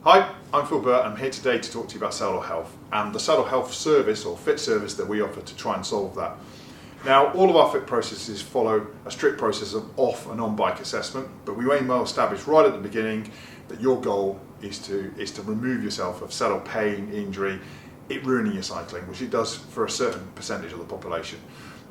Hi, I'm Burt. I'm here today to talk to you about saddle health and the saddle health service or fit service that we offer to try and solve that. Now, all of our fit processes follow a strict process of off and on bike assessment, but we aim well established right at the beginning that your goal is to remove yourself of saddle pain, injury, it ruining your cycling, which it does for a certain percentage of the population.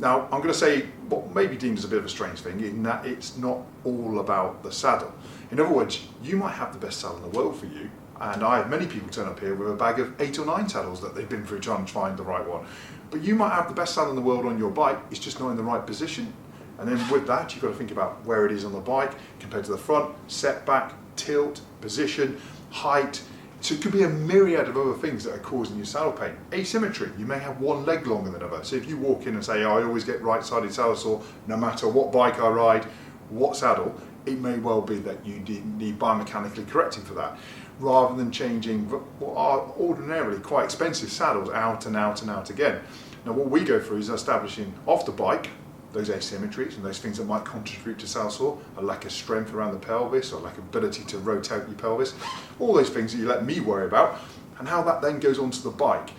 Now, I'm going to say what may be deemed as a bit of a strange thing in that it's not all about the saddle. In other words, you might have the best saddle in the world for you, and I have many people turn up here with a bag of 8 or 9 saddles that they've been through trying to find the right one. But you might have the best saddle in the world on your bike, it's just not in the right position. And then with that, you've got to think about where it is on the bike compared to the front, setback, tilt, position, height. So it could be a myriad of other things that are causing you saddle pain. Asymmetry, you may have one leg longer than another. So if you walk in and say, I always get right-sided saddle sore, no matter what bike I ride, what saddle, it may well be that you need biomechanically correcting for that, rather than changing what are ordinarily quite expensive saddles out and out and out again. Now what we go through is establishing off the bike those asymmetries and those things that might contribute to saddle sore, a lack of strength around the pelvis or lack of ability to rotate your pelvis, all those things that you let me worry about, and how that then goes onto the bike.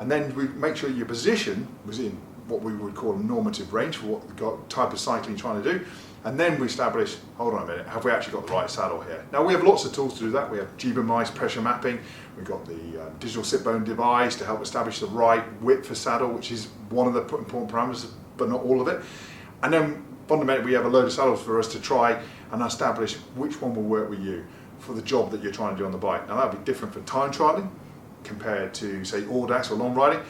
And then we make sure your position was in what we would call a normative range for what the type of cycling you're trying to do. And then we establish, hold on a minute, have we actually got the right saddle here? Now we have lots of tools to do that. We have G-mice pressure mapping, we've got the digital sit bone device to help establish the right width for saddle, which is one of the important parameters, but not all of it. And then fundamentally we have a load of saddles for us to try and establish which one will work with you for the job that you're trying to do on the bike. Now that'll be different for time trialing compared to say audax or long riding.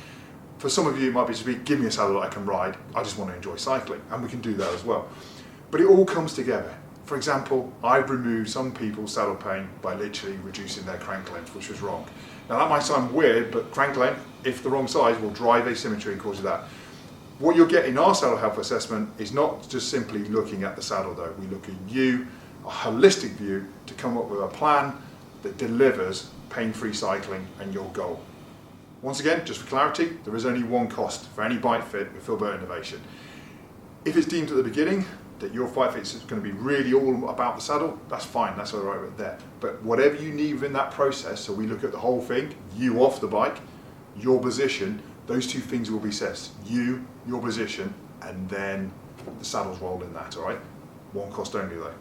For some of you it might be to be, give me a saddle that I can ride, I just want to enjoy cycling, and we can do that as well. But it all comes together. For example, I've removed some people's saddle pain by literally reducing their crank length, which was wrong. Now that might sound weird, but crank length, if the wrong size, will drive asymmetry and cause you that. What you'll get in our saddle health assessment is not just simply looking at the saddle though. We look at you, a holistic view, to come up with a plan that delivers pain-free cycling and your goal. Once again, just for clarity, there is only one cost for any bike fit with Burt Innovation. If it's deemed at the beginning that your bike fit is going to be really all about the saddle, that's fine, that's all right there. But whatever you need within that process, so we look at the whole thing, you off the bike, your position, those two things will be set. You, your position, and then the saddles roll in that, all right? One cost only though.